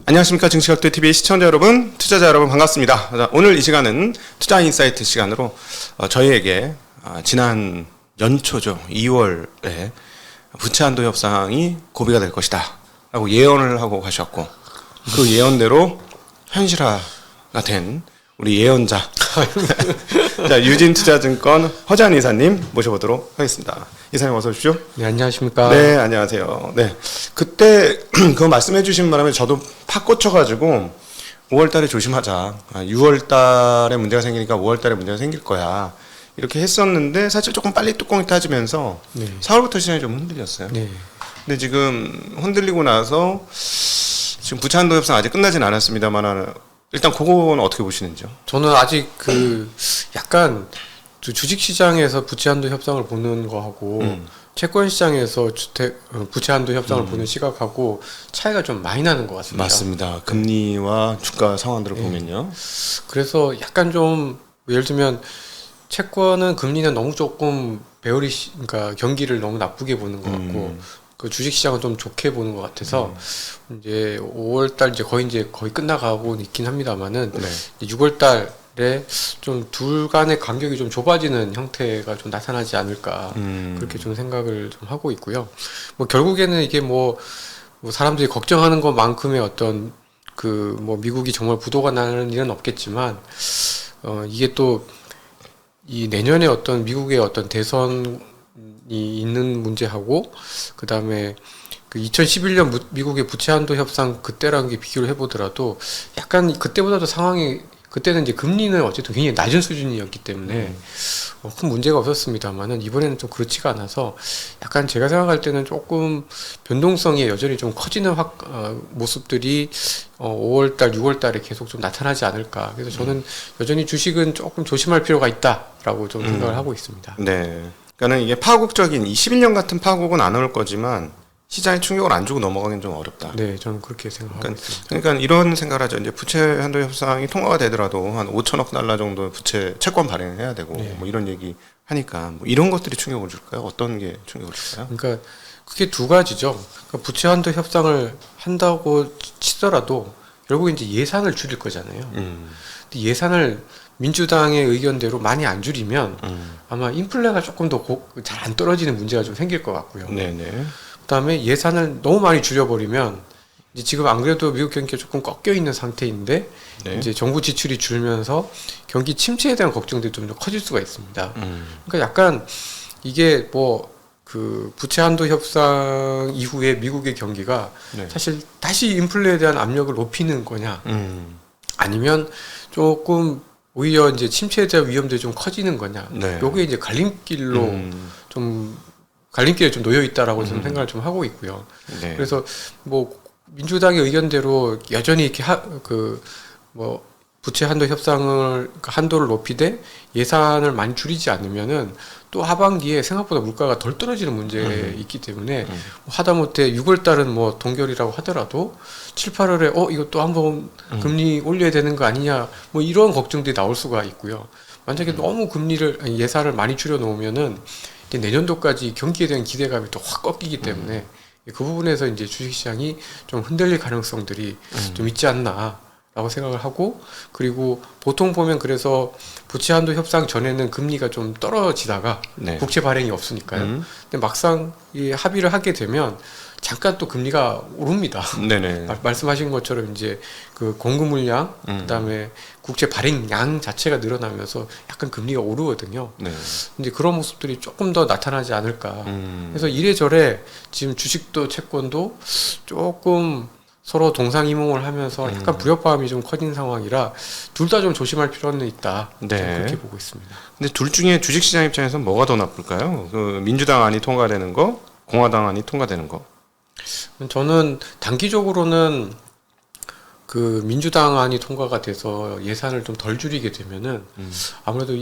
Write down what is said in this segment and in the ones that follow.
안녕하십니까. 증시각도TV 시청자 여러분, 투자자 여러분 반갑습니다. 자, 오늘 이 시간은 투자 인사이트 시간으로 저희에게 지난 연초죠. 2월에 부채 한도 협상이 고비가 될 것이다 라고 예언을 하고 가셨고, 그 예언대로 현실화가 된 우리 예언자 자, 유진투자증권 허재한 이사님 모셔보도록 하겠습니다. 이사님 어서 오십시오. 네, 안녕하십니까. 네, 안녕하세요. 네, 그때 그거 말씀해 주신 바람에 저도 팍 꽂혀가지고 5월 달에 조심하자. 6월 달에 문제가 생기니까 5월 달에 문제가 생길 거야. 이렇게 했었는데 사실 조금 빨리 뚜껑이 터지면서 4월부터 시장이 좀 흔들렸어요. 네. 근데 지금 흔들리고 나서 지금 부채 한도 협상 아직 끝나진 않았습니다만 일단 그거는 어떻게 보시는지요? 저는 아직 약간 주식시장에서 부채 한도 협상을 보는 거하고 채권 시장에서 부채 한도 협상을 보는 시각하고 차이가 좀 많이 나는 것 같습니다. 맞습니다. 금리와 주가 상황들을 보면요. 그래서 약간 좀 예를 들면 채권은 금리는 너무 조금 그러니까 경기를 너무 나쁘게 보는 것 같고 그 주식시장은 좀 좋게 보는 것 같아서 이제 5월달 이제 거의 끝나가고 있긴 합니다만은 6월달에 좀 둘 간의 간격이 좀 좁아지는 형태가 좀 나타나지 않을까 그렇게 좀 생각을 좀 하고 있고요. 뭐 결국에는 이게 뭐 사람들이 걱정하는 것만큼의 어떤 미국이 정말 부도가 나는 일은 없겠지만 이게 또 이 내년에 어떤 미국의 어떤 대선이 있는 문제하고 그다음에 2011년 미국의 부채 한도 협상 그때랑 비교를 해보더라도 약간 그때보다도 상황이 그때는 이제 금리는 어쨌든 굉장히 낮은 수준이었기 때문에 큰 문제가 없었습니다만은 이번에는 좀 그렇지가 않아서 약간 제가 생각할 때는 조금 변동성이 여전히 좀 커지는 모습들이 5월달, 6월달에 계속 좀 나타나지 않을까. 그래서 저는 여전히 주식은 조금 조심할 필요가 있다라고 좀 생각을 하고 있습니다. 네. 그러니까는 이게 파국적인 21년 같은 파국은 안 올 거지만 시장에 충격을 안 주고 넘어가기는 좀 어렵다. 네, 저는 그렇게 생각하고 있습니다. 그러니까 이런 생각을 하죠. 이제 부채 한도 협상이 통과가 되더라도 한 5천억 달러 정도 부채 채권 발행을 해야 되고 뭐 이런 얘기 하니까 뭐 이런 것들이 충격을 줄까요? 어떤 게 충격을 줄까요? 그러니까 그게 두 가지죠. 그러니까 부채 한도 협상을 한다고 치더라도 결국 이제 예산을 줄일 거잖아요. 근데 예산을 민주당의 의견대로 많이 안 줄이면 아마 인플레가 조금 더 잘 안 떨어지는 문제가 좀 생길 것 같고요. 네네. 그다음에 예산을 너무 많이 줄여버리면 이제 지금 안 그래도 미국 경기가 조금 꺾여 있는 상태인데 이제 정부 지출이 줄면서 경기 침체에 대한 걱정들이 좀 더 커질 수가 있습니다. 그러니까 약간 이게 부채 한도 협상 이후에 미국의 경기가 사실 다시 인플레에 대한 압력을 높이는 거냐 아니면 조금 오히려 이제 침체에 대한 위험들이 좀 커지는 거냐. 요게 이제 갈림길에 좀 놓여 있다라고 저는 생각을 좀 하고 있고요. 그래서 민주당의 의견대로 여전히 이렇게 부채 한도 협상을 한도를 높이되 예산을 많이 줄이지 않으면은 또 하반기에 생각보다 물가가 덜 떨어지는 문제 있기 때문에 하다못해 6월 달은 동결이라고 하더라도 7, 8월에 이것도 한번 금리 올려야 되는 거 아니냐 이런 걱정들이 나올 수가 있고요. 만약에 너무 예산을 많이 줄여 놓으면은 내년도까지 경기에 대한 기대감이 또 확 꺾이기 때문에 그 부분에서 이제 주식시장이 좀 흔들릴 가능성들이 좀 있지 않나라고 생각을 하고, 그리고 보통 보면 그래서 부채 한도 협상 전에는 금리가 좀 떨어지다가 국채 발행이 없으니까요. 근데 막상 이 합의를 하게 되면 잠깐 또 금리가 오릅니다. 말씀하신 것처럼 이제 그 공급 물량, 그다음에 국채 발행량 자체가 늘어나면서 약간 금리가 오르거든요. 근데 그런 모습들이 조금 더 나타나지 않을까. 그래서 이래저래 지금 주식도 채권도 조금 서로 동상이몽을 하면서 약간 불협화음이 좀 커진 상황이라 둘 다 좀 조심할 필요는 있다. 그렇게 보고 있습니다. 근데 둘 중에 주식시장 입장에서 뭐가 더 나쁠까요? 민주당 안이 통과되는 거, 공화당 안이 통과되는 거. 저는 단기적으로는 민주당 안이 통과가 돼서 예산을 좀 덜 줄이게 되면은 아무래도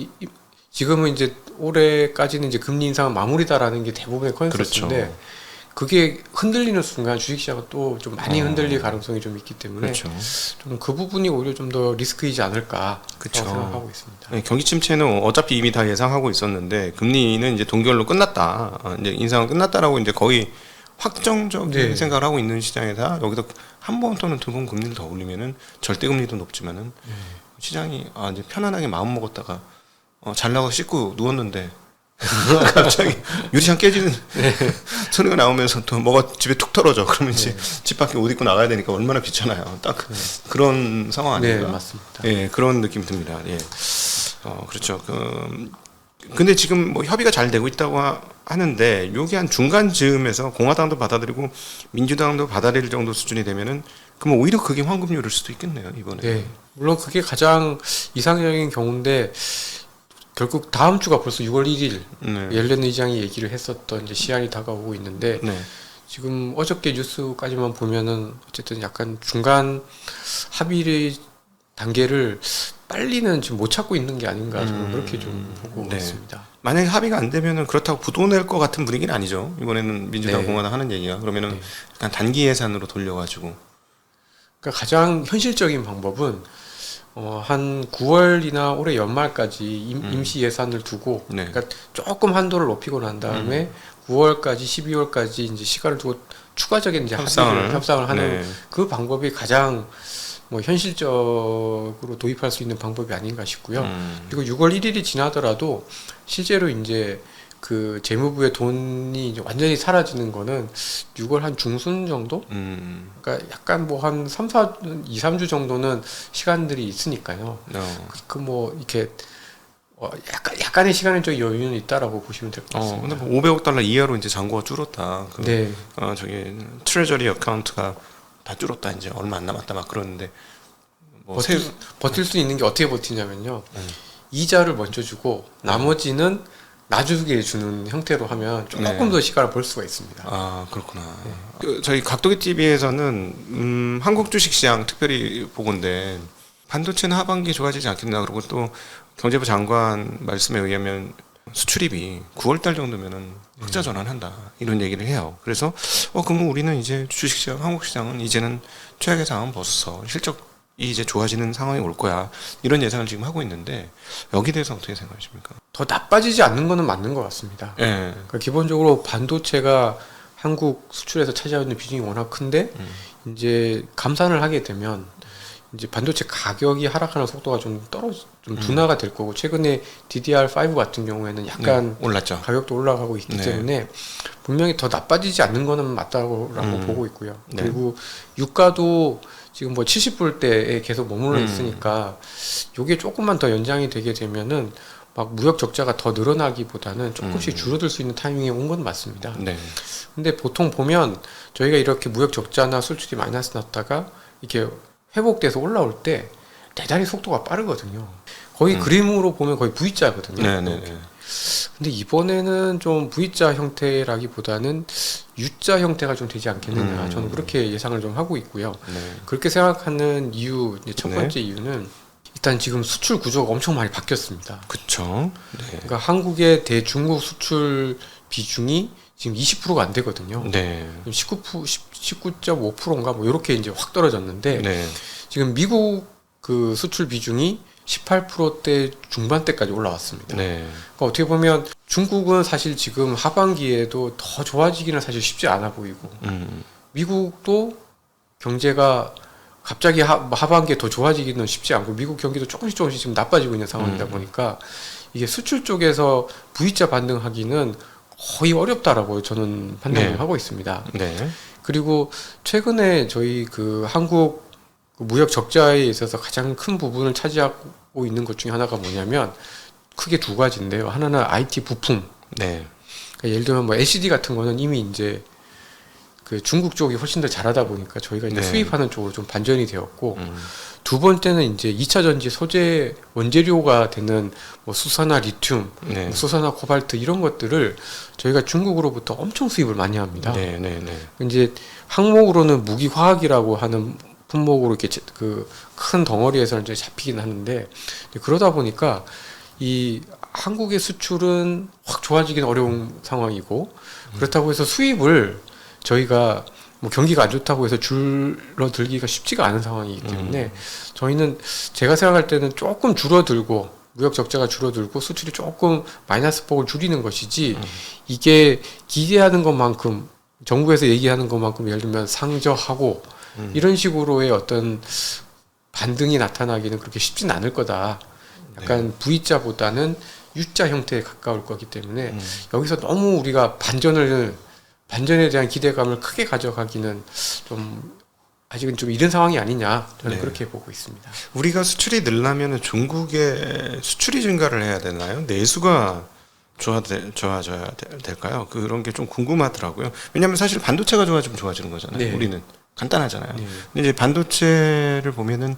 지금은 이제 올해까지는 이제 금리 인상은 마무리다라는 게 대부분의 컨센서스인데 그게 흔들리는 순간 주식시장은 또 좀 많이 흔들릴 가능성이 좀 있기 때문에 저는 그 부분이 오히려 좀 더 리스크이지 않을까 생각하고 있습니다. 경기 침체는 어차피 이미 다 예상하고 있었는데 금리는 이제 동결로 끝났다, 이제 인상은 끝났다라고 이제 거의 확정적인 네. 생각을 하고 있는 시장에다 여기다 한 번 또는 두 번 금리를 더 올리면은 절대 금리도 높지만은 시장이 이제 편안하게 마음 먹었다가 잘 나가고 씻고 누웠는데 갑자기 유리창 깨지는 소리가 나오면서 또 뭐가 집에 툭 떨어져. 그러면 이제 집 밖에 옷 입고 나가야 되니까 얼마나 귀찮아요. 딱 그런 상황 아닌가? 네, 맞습니다. 예, 그런 느낌이 듭니다. 예, 그렇죠. 근데 지금 뭐 협의가 잘 되고 있다고 하는데 요게 한 중간 즈음에서 공화당도 받아들이고 민주당도 받아들일 정도 수준이 되면은 그럼 오히려 그게 황금률일 수도 있겠네요 이번에. 네, 물론 그게 가장 이상적인 경우인데 결국 다음 주가 벌써 6월 1일 옐렌 의장이 얘기를 했었던 이제 시한이 다가오고 있는데 네. 지금 어저께 뉴스까지만 보면은 어쨌든 약간 중간 합의 단계를 빨리는 지금 못 찾고 있는 게 아닌가 저는 그렇게 좀 보고 네. 있습니다. 만약에 합의가 안 되면은 그렇다고 부도낼 것 같은 분위기는 아니죠. 이번에는 민주당 네. 공화당 하는 얘기가 그러면은 네. 약간 단기 예산으로 돌려가지고. 그러니까 가장 현실적인 방법은 한 9월이나 올해 연말까지 임시 예산을 두고 네. 그러니까 조금 한도를 높이고 난 다음에 9월까지 12월까지 이제 시간을 두고 추가적인 이제 협상을 하는 네. 그 방법이 가장 뭐 현실적으로 도입할 수 있는 방법이 아닌가 싶고요. 그리고 6월 1일이 지나더라도 실제로 이제 그 재무부의 돈이 이제 완전히 사라지는 거는 6월 한 중순 정도? 그러니까 약간 뭐 한 2, 3주 정도는 시간들이 있으니까요. 그 뭐 이렇게 약간의 시간적 여유는 있다라고 보시면 될 것 같습니다. 근데 뭐 500억 달러 이하로 이제 잔고가 줄었다. 네. 저기 트레저리 어카운트가 다 줄었다. 이제 얼마 안 남았다 막 그러는데 뭐 버틸 수 있는 게 어떻게 버티냐면요. 이자를 먼저 주고 나머지는 나중에 주는 형태로 하면 조금 더 시간을 벌 수가 있습니다. 아, 그렇구나. 저희 각도기 TV에서는 한국 주식시장 특별히 보건데 반도체는 하반기 좋아지지 않겠나. 그리고 또 경제부 장관 말씀에 의하면 수출입이 9월달 정도면은 흑자 전환한다 이런 얘기를 해요. 그래서 그러면 우리는 이제 주식시장, 한국 시장은 이제는 최악의 상황은 벗어서 실적이 이제 좋아지는 상황이 올 거야 이런 예상을 지금 하고 있는데 여기 대해서 어떻게 생각하십니까? 더 나빠지지 않는 거는 맞는 것 같습니다. 예. 그러니까 기본적으로 반도체가 한국 수출에서 차지하고 있는 비중이 워낙 큰데 이제 감산을 하게 되면 이제 반도체 가격이 하락하는 속도가 좀 둔화가 될 거고 최근에 DDR5 같은 경우에는 약간 올랐죠. 가격도 올라가고 있기 때문에 분명히 더 나빠지지 않는 거는 맞다고 보고 있고요. 그리고 유가도 지금 뭐 70불대에 계속 머물러 있으니까 요게 조금만 더 연장이 되게 되면은 막 무역 적자가 더 늘어나기보다는 조금씩 줄어들 수 있는 타이밍에 온 건 맞습니다. 네. 근데 보통 보면 저희가 이렇게 무역 적자나 수출이 마이너스 났다가 이렇게 회복돼서 올라올 때 대단히 속도가 빠르거든요. 거의 그림으로 보면 거의 V자거든요. 네네네. 근데 이번에는 좀 V자 형태라기보다는 U자 형태가 좀 되지 않겠느냐. 저는 그렇게 예상을 좀 하고 있고요. 네. 그렇게 생각하는 이유, 이제 첫 번째 이유는 일단 지금 수출 구조가 엄청 많이 바뀌었습니다. 그쵸. 네. 그러니까 한국의 대중국 수출 비중이 지금 20%가 안 되거든요. 네. 19.5%인가 뭐 이렇게 이제 확 떨어졌는데 네. 지금 미국 그 수출 비중이 18%대 중반대까지 올라왔습니다. 네. 그러니까 어떻게 보면 중국은 사실 지금 하반기에도 더 좋아지기는 사실 쉽지 않아 보이고 미국도 경제가 갑자기 하반기에 더 좋아지기는 쉽지 않고 미국 경기도 조금씩 지금 나빠지고 있는 상황이다 보니까 이게 수출 쪽에서 V자 반등하기는 거의 어렵다라고 저는 판단을 하고 있습니다. 네. 그리고 최근에 저희 그 한국 무역 적자에 있어서 가장 큰 부분을 차지하고 있는 것 중에 하나가 뭐냐면 크게 두 가지인데요. 하나는 IT 부품. 네. 그러니까 예를 들면 뭐 LCD 같은 거는 이미 이제 그 중국 쪽이 훨씬 더 잘하다 보니까 저희가 이제 수입하는 쪽으로 좀 반전이 되었고 두 번째는 이제 2차 전지 소재 원재료가 되는 뭐 수산화 리튬, 뭐 수산화 코발트 이런 것들을 저희가 중국으로부터 엄청 수입을 많이 합니다. 네. 이제 항목으로는 무기화학이라고 하는 품목으로 이렇게 그 큰 덩어리에서 이제 잡히긴 하는데 그러다 보니까 이 한국의 수출은 확 좋아지기는 어려운 상황이고 그렇다고 해서 수입을 저희가 뭐 경기가 안 좋다고 해서 줄어들기가 쉽지가 않은 상황이기 때문에 저희는 제가 생각할 때는 조금 줄어들고 무역 적자가 줄어들고 수출이 조금 마이너스 폭을 줄이는 것이지 이게 기대하는 것만큼 정부에서 얘기하는 것만큼 예를 들면 상저하고 이런 식으로의 어떤 반등이 나타나기는 그렇게 쉽진 않을 거다. 약간 V자보다는 U자 형태에 가까울 거기 때문에 여기서 너무 우리가 반전에 대한 기대감을 크게 가져가기는 좀 아직은 좀 이른 상황이 아니냐 저는 네. 그렇게 보고 있습니다. 우리가 수출이 늘려면 중국의 수출이 증가를 해야 되나요? 내수가 좋아져야 될까요? 그런 게 좀 궁금하더라고요. 왜냐하면 사실 반도체가 좋아지면 좋아지는 거잖아요. 네. 우리는 간단하잖아요. 네. 근데 이제 반도체를 보면은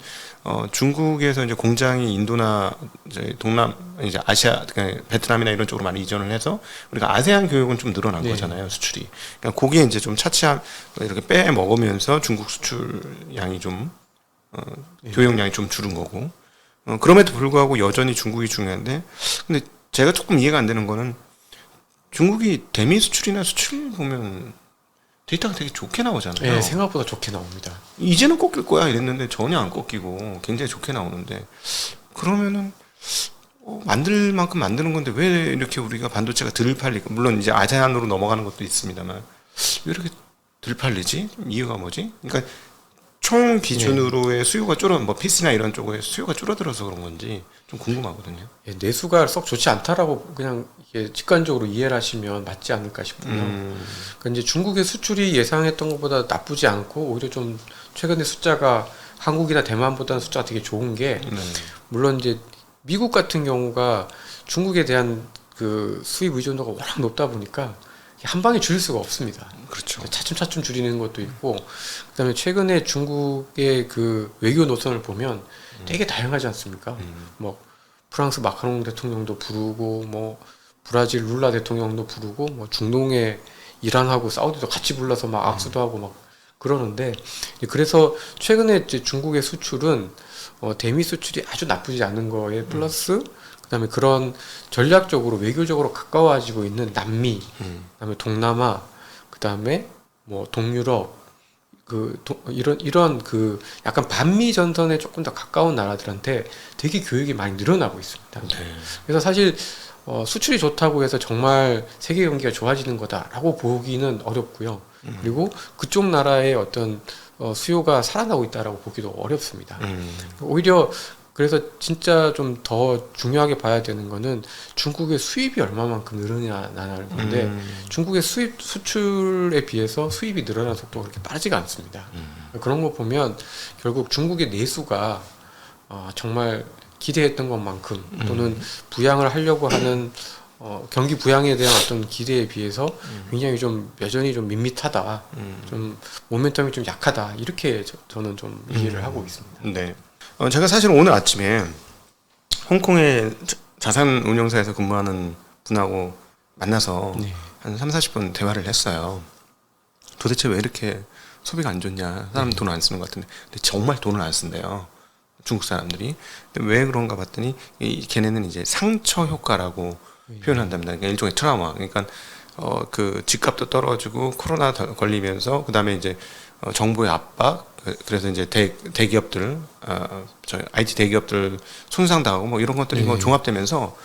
중국에서 이제 공장이 인도나 이제 동남 이제 아시아 그러니까 베트남이나 이런 쪽으로 많이 이전을 해서 우리가 아세안 교역은 좀 늘어난 네. 거잖아요. 수출이. 그러니까 거기에 이제 좀 차치한 이렇게 빼 먹으면서 중국 수출 양이 좀 교역량이 좀 줄은 거고. 그럼에도 불구하고 여전히 중국이 중요한데 근데 제가 조금 이해가 안 되는 거는 중국이 대미 수출이나 수출 보면 데이터가 되게 좋게 나오잖아요. 네, 생각보다 좋게 나옵니다. 이제는 꺾일 거야 이랬는데 전혀 안 꺾이고 굉장히 좋게 나오는데 그러면은 만들 만큼 만드는 건데 왜 이렇게 우리가 반도체가 덜 팔리고 물론 이제 아세안으로 넘어가는 것도 있습니다만 왜 이렇게 덜 팔리지? 이유가 뭐지? 그러니까 총 기준으로의 수요가 뭐 PC나 이런 쪽에 수요가 줄어들어서 그런 건지 좀 궁금하거든요. 예, 내수가 썩 좋지 않다라고 그냥 이게 직관적으로 이해를 하시면 맞지 않을까 싶고요. 그러니까 이제 중국의 수출이 예상했던 것보다 나쁘지 않고 오히려 좀 최근에 숫자가 한국이나 대만보다는 숫자가 되게 좋은 게 물론 이제 미국 같은 경우가 중국에 대한 그 수입 의존도가 워낙 높다 보니까 한 방에 줄일 수가 없습니다. 그렇죠. 차츰차츰 줄이는 것도 있고 그다음에 최근에 중국의 그 외교 노선을 보면 되게 다양하지 않습니까? 뭐 프랑스 마크롱 대통령도 부르고 뭐 브라질 룰라 대통령도 부르고 뭐 중동의 이란하고 사우디도 같이 불러서 막 악수도 하고 막 그러는데 그래서 최근에 이제 중국의 수출은 대미 수출이 아주 나쁘지 않은 거에 플러스 그다음에 그런 전략적으로 외교적으로 가까워지고 있는 남미, 그다음에 동남아, 그다음에 뭐 동유럽 이런 그 약간 반미 전선에 조금 더 가까운 나라들한테 되게 교육이 많이 늘어나고 있습니다. 네. 그래서 사실 수출이 좋다고 해서 정말 세계 경기가 좋아지는 거다라고 보기는 어렵고요. 그리고 그쪽 나라의 어떤 수요가 살아나고 있다라고 보기도 어렵습니다. 오히려 그래서 진짜 좀 더 중요하게 봐야 되는 거는 중국의 수입이 얼마만큼 늘어나는 건데 중국의 수출에 비해서 수입이 늘어나는 속도가 그렇게 빠르지가 않습니다. 그런 거 보면 결국 중국의 내수가 정말 기대했던 것만큼 또는 부양을 하려고 하는 경기 부양에 대한 어떤 기대에 비해서 굉장히 좀 여전히 좀 밋밋하다, 좀 모멘텀이 좀 약하다 이렇게 저는 좀 이해를 하고 있습니다. 네. 제가 사실 오늘 아침에 홍콩의 자산 운용사에서 근무하는 분하고 만나서 한 30-40분 대화를 했어요. 도대체 왜 이렇게 소비가 안 좋냐? 사람 돈 안 쓰는 것 같은데. 근데 정말 돈을 안 쓴대요. 중국 사람들이. 근데 왜 그런가 봤더니 걔네는 이제 상처 효과라고 표현한답니다. 그러니까 일종의 트라우마. 그러니까 그 집값도 떨어지고 코로나 걸리면서 그다음에 이제 정부의 압박 그래서 이제 대기업들 저희 IT 대기업들 손상당하고 뭐 이런 것들이 뭐 종합되면서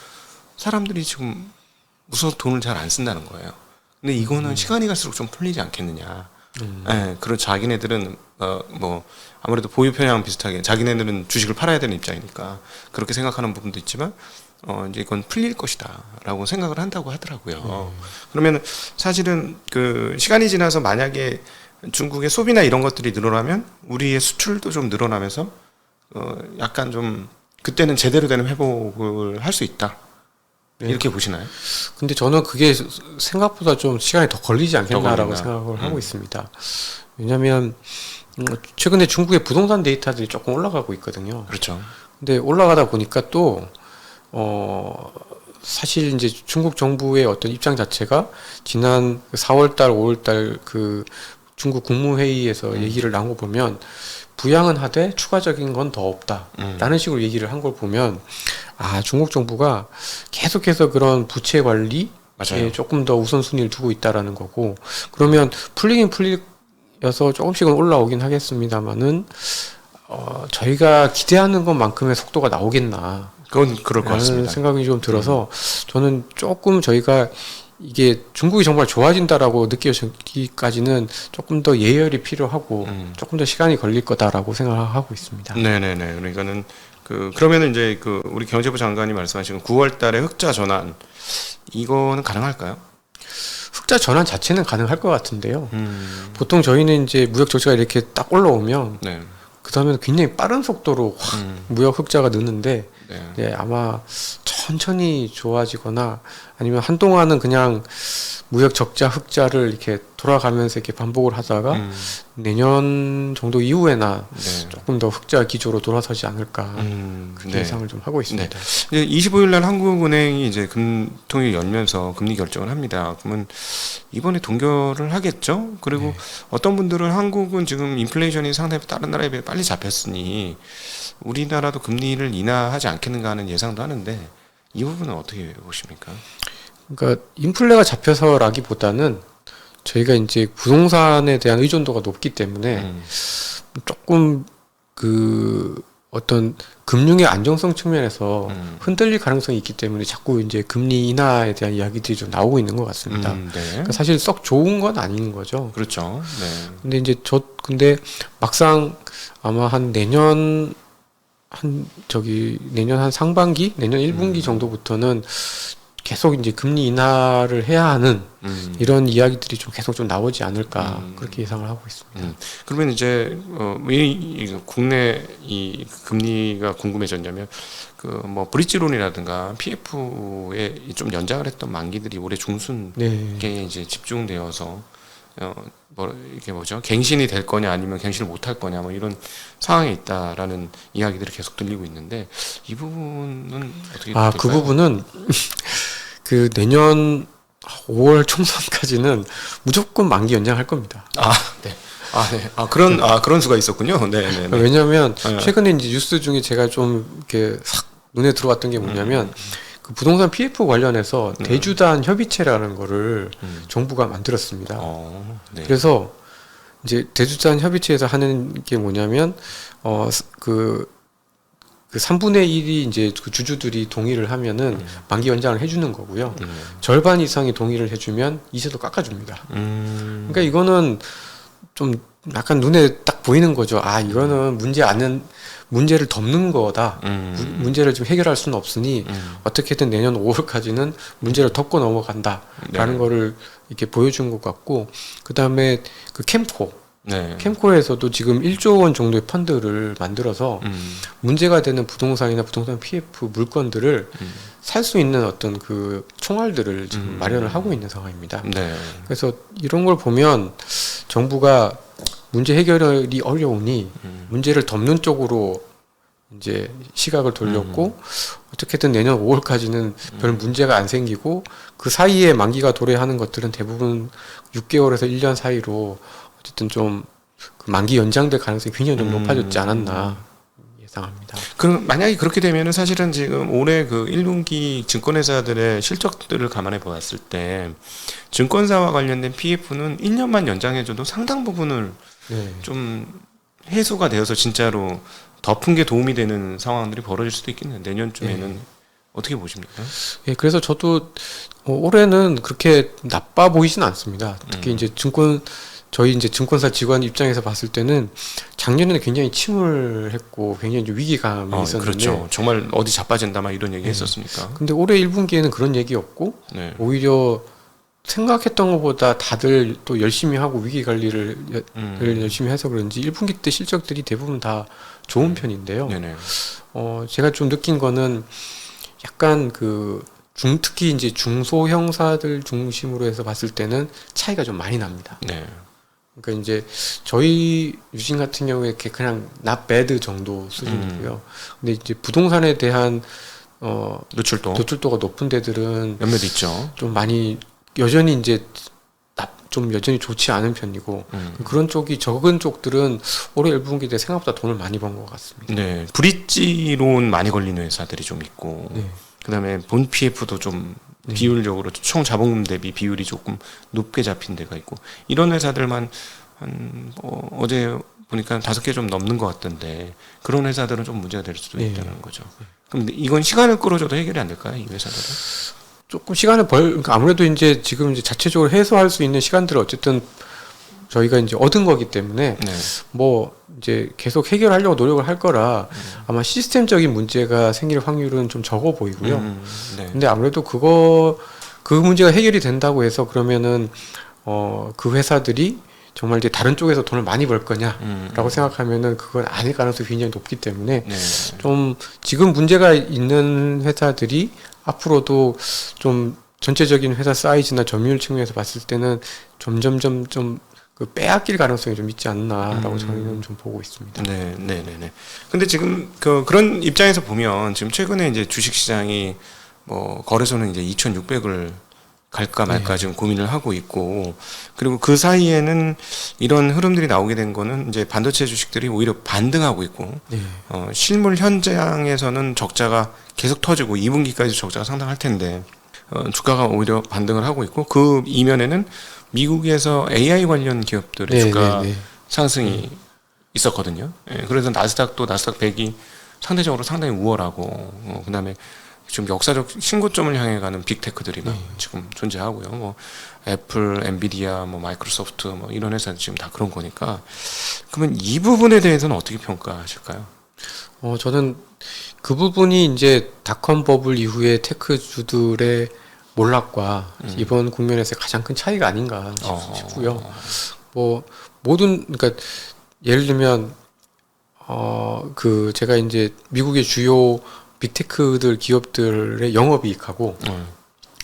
사람들이 지금 무서워서 돈을 잘 안 쓴다는 거예요. 근데 이거는 시간이 갈수록 좀 풀리지 않겠느냐. 예, 그리고 자기네들은 뭐 아무래도 보유 편향 비슷하게 자기네들은 주식을 팔아야 되는 입장이니까 그렇게 생각하는 부분도 있지만 이제 이건 풀릴 것이다라고 생각을 한다고 하더라고요. 그러면 사실은 그 시간이 지나서 만약에 중국의 소비나 이런 것들이 늘어나면 우리의 수출도 좀 늘어나면서 약간 좀 그때는 제대로 된 회복을 할 수 있다. 이렇게 보시나요? 근데 저는 그게 생각보다 좀 시간이 더 걸리지 않겠나라고 생각을 하고 있습니다. 왜냐하면 최근에 중국의 부동산 데이터들이 조금 올라가고 있거든요. 그렇죠. 근데 올라가다 보니까 또 사실 이제 중국 정부의 어떤 입장 자체가 지난 4월달, 5월달 그 중국 국무회의에서 얘기를 나온 거 보면 부양은 하되 추가적인 건 더 없다라는 식으로 얘기를 한 걸 보면 중국 정부가 계속해서 그런 부채 관리에 조금 더 우선순위를 두고 있다라는 거고 그러면 풀리긴 풀려서 조금씩은 올라오긴 하겠습니다만은 저희가 기대하는 것만큼의 속도가 나오겠나 그건 그럴 것 같습니다. 생각이 좀 들어서 저는 조금 저희가 이게 중국이 정말 좋아진다라고 느껴지기까지는 조금 더 예열이 필요하고 조금 더 시간이 걸릴 거다라고 생각하고 있습니다. 네네네. 그러니까는 그러면은 이제 우리 경제부 장관이 말씀하신 9월달에 흑자 전환 이거는 가능할까요? 흑자 전환 자체는 가능할 것 같은데요. 보통 저희는 이제 무역 적자가 이렇게 딱 올라오면 네. 그 다음에는 굉장히 빠른 속도로 확 무역 흑자가 느는데 네. 네, 아마 천천히 좋아지거나 아니면 한동안은 그냥 무역 적자 흑자를 이렇게 돌아가면서 이렇게 반복을 하다가 내년 정도 이후에나 네. 조금 더 흑자 기조로 돌아서지 않을까 그렇게 네. 예상을 좀 하고 있습니다. 25일 날 한국은행이 이제 금통위 열면서 금리 결정을 합니다. 그러면 이번에 동결을 하겠죠? 그리고 네. 어떤 분들은 한국은 지금 인플레이션이 상당히 다른 나라에 비해 빨리 잡혔으니 우리나라도 금리를 인하하지 않겠는가 하는 예상도 하는데 이 부분은 어떻게 보십니까? 그러니까 인플레가 잡혀서라기보다는 저희가 이제 부동산에 대한 의존도가 높기 때문에 조금 어떤 금융의 안정성 측면에서 흔들릴 가능성이 있기 때문에 자꾸 이제 금리 인하에 대한 이야기들이 좀 나오고 있는 것 같습니다. 네. 그러니까 사실 썩 좋은 건 아닌 거죠. 그렇죠. 네. 근데 이제 근데 막상 아마 내년 한 상반기, 내년 1분기 정도부터는 계속 이제 금리 인하를 해야 하는 이런 이야기들이 좀 계속 좀 나오지 않을까 그렇게 예상을 하고 있습니다. 그러면 이제 이 국내 이 금리가 궁금해졌냐면 뭐 브릿지론이라든가 PF에 좀 연장을 했던 만기들이 올해 중순에 네. 이제 집중되어서 이게 뭐죠? 갱신이 될 거냐 아니면 갱신을 못 할 거냐 뭐 이런 상황에 있다라는 이야기들이 계속 들리고 있는데 이 부분은 어떻게 될까요? 그 부분은 내년 5월 총선까지는 무조건 만기 연장할 겁니다. 네. 그런 수가 있었군요. 네, 네. 왜냐하면 최근에 이제 뉴스 중에 제가 좀 이렇게 싹 눈에 들어왔던 게 뭐냐면 그 부동산 PF 관련해서 대주단 협의체라는 거를 정부가 만들었습니다. 네. 그래서 이제 대주단 협의체에서 하는 게 뭐냐면 그 3분의 1이 이제 그 주주들이 동의를 하면은 만기 연장을 해주는 거고요. 절반 이상이 동의를 해주면 이자도 깎아줍니다. 그러니까 이거는 좀 약간 눈에 딱 보이는 거죠. 이거는 문제를 덮는 거다. 문제를 좀 해결할 수는 없으니 어떻게든 내년 5월까지는 문제를 덮고 넘어간다라는 거를 이렇게 보여준 것 같고, 그 다음에 캠코에서도 지금 1조 원 정도의 펀드를 만들어서 문제가 되는 부동산이나 부동산 PF 물건들을 살 수 있는 어떤 그 총알들을 지금 마련을 하고 있는 상황입니다. 네. 그래서 이런 걸 보면 정부가 문제 해결이 어려우니 문제를 덮는 쪽으로 이제 시각을 돌렸고 어떻게든 내년 5월까지는 별 문제가 안 생기고 그 사이에 만기가 도래하는 것들은 대부분 6개월에서 1년 사이로 어쨌든 좀 그 만기 연장될 가능성이 굉장히 좀 높아졌지 않았나 예상합니다. 그럼 만약에 그렇게 되면은 사실은 지금 올해 그 1분기 증권회사들의 실적들을 감안해 보았을 때 증권사와 관련된 PF는 1년만 연장해줘도 상당 부분을 좀 해소가 되어서 진짜로 덮은 게 도움이 되는 상황들이 벌어질 수도 있겠네요. 내년쯤에는 어떻게 보십니까? 그래서 저도 올해는 그렇게 나빠 보이진 않습니다. 특히 이제 저희 이제 증권사 직원 입장에서 봤을 때는 작년에는 굉장히 침울했고 굉장히 이제 위기감이 있었는데, 그렇죠. 정말 어디 자빠진다 막 이런 얘기 했었으니까. 근데 올해 1분기에는 그런 얘기 없고 오히려 생각했던 것보다 다들 또 열심히 하고 위기 관리를 열심히 해서 그런지 1분기 때 실적들이 대부분 다 좋은 편인데요. 제가 좀 느낀 거는 약간 특히 이제 중소형사들 중심으로 해서 봤을 때는 차이가 좀 많이 납니다. 그러니까 이제 저희 유진 같은 경우에 이렇게 그냥 not bad 정도 수준이고요. 근데 이제 부동산에 대한 노출도가 높은 데들은 몇몇 있죠. 좀 많이 여전히 이제 좀 여전히 좋지 않은 편이고 그런 쪽이 적은 쪽들은 올해 1분기 때 생각보다 돈을 많이 번 것 같습니다. 네, 브릿지론 많이 걸리는 회사들이 좀 있고, 그다음에 본 PF도 좀 비율적으로 총 자본금 대비 비율이 조금 높게 잡힌 데가 있고, 이런 회사들만 어제 보니까 5개 좀 넘는 것 같던데 그런 회사들은 좀 문제가 될 수도 있다는 거죠. 그럼 이건 시간을 끌어줘도 해결이 안 될까요, 이 회사들은? 조금 시간을 그러니까 아무래도 이제 지금 이제 자체적으로 해소할 수 있는 시간들을 어쨌든 저희가 이제 얻은 거기 때문에 네. 뭐 이제 계속 해결하려고 노력을 할 거라 아마 시스템적인 문제가 생길 확률은 좀 적어 보이고요. 네. 근데 아무래도 그 문제가 해결이 된다고 해서 그러면은 그 회사들이 정말 이제 다른 쪽에서 돈을 많이 벌 거냐라고 생각하면은 그건 아닐 가능성이 굉장히 높기 때문에 네. 좀 지금 문제가 있는 회사들이 앞으로도 좀 전체적인 회사 사이즈나 점유율 측면에서 봤을 때는 점점점 좀 그 빼앗길 가능성이 좀 있지 않나라고 저희는 좀 보고 있습니다. 네, 네, 네, 네. 근데 지금 그런 입장에서 보면 지금 최근에 이제 주식 시장이 뭐 거래소는 이제 2,600을 갈까 말까 지금 고민을 하고 있고, 그리고 그 사이에는 이런 흐름들이 나오게 된 거는 이제 반도체 주식들이 오히려 반등하고 있고, 실물 현장에서는 적자가 계속 터지고 2분기까지 적자가 상당할 텐데 주가가 오히려 반등을 하고 있고, 그 이면에는 미국에서 AI 관련 기업들의 주가 상승이 있었거든요. 예, 그래서 나스닥 100이 상대적으로 상당히 우월하고, 그다음에 지금 역사적 신고점을 향해 가는 빅테크들이 막 지금 존재하고요. 뭐 애플, 엔비디아, 뭐 마이크로소프트, 뭐 이런 회사들 지금 다 그런 거니까. 그러면 이 부분에 대해서는 어떻게 평가하실까요? 저는 그 부분이 이제 닷컴 버블 이후에 테크주들의 몰락과 이번 국면에서 가장 큰 차이가 아닌가 싶고요. 뭐 그러니까 예를 들면 제가 이제 미국의 주요 빅테크들 기업들의 영업이익하고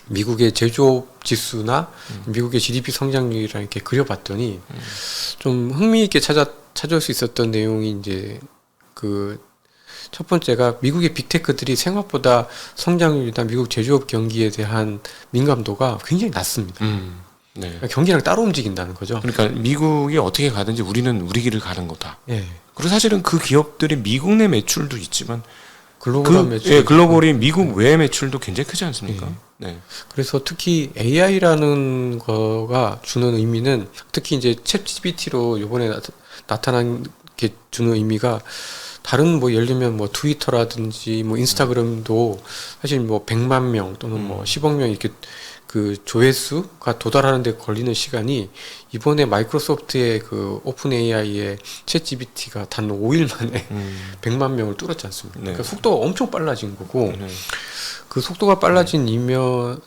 미국의 제조업 지수나 미국의 GDP 성장률이랑 이렇게 그려봤더니 좀 흥미있게 찾을 수 있었던 내용이 이제 첫 번째가 미국의 빅테크들이 생각보다 성장률이나 미국 제조업 경기에 대한 민감도가 굉장히 낮습니다. 네. 그러니까 경기랑 따로 움직인다는 거죠. 그러니까 미국이 어떻게 가든지 우리는 우리 길을 가는 거다. 예. 그리고 사실은 그 기업들이 미국 내 매출도 있지만 글로벌한 매출. 예, 글로벌이 미국 외 매출도 굉장히 크지 않습니까? 네. 그래서 특히 AI라는 거가 주는 의미는 특히 이제 챗 GPT로 이번에 나타난 게 주는 의미가 다른 뭐 예를 들면 뭐 트위터라든지 뭐 인스타그램도 사실 뭐 100만 명 또는 뭐 10억 명 이렇게 그 조회수가 도달하는 데 걸리는 시간이 이번에 마이크로소프트의 그 오픈 AI의 챗 GPT가 단 5일 만에 100만 명을 뚫었지 않습니까? 네. 그러니까 속도가 엄청 빨라진 거고 그 속도가 빨라진 이면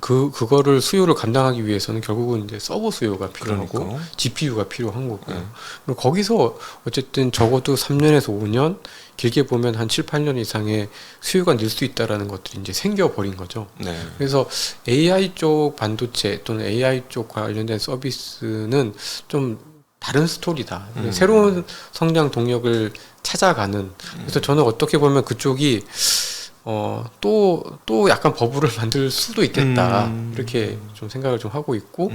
그거를 수요를 감당하기 위해서는 결국은 이제 서버 수요가 필요하고 그러니까. GPU가 필요한 거고요. 그리고 거기서 어쨌든 적어도 3년에서 5년 길게 보면 한 7, 8년 이상의 수요가 늘 수 있다라는 것들이 이제 생겨버린 거죠. 네. 그래서 AI 쪽 반도체 또는 AI 쪽 관련된 서비스는 좀 다른 스토리다. 새로운 성장 동력을 찾아가는. 그래서 저는 어떻게 보면 그쪽이 또 약간 버블을 만들 수도 있겠다. 이렇게 좀 생각을 좀 하고 있고,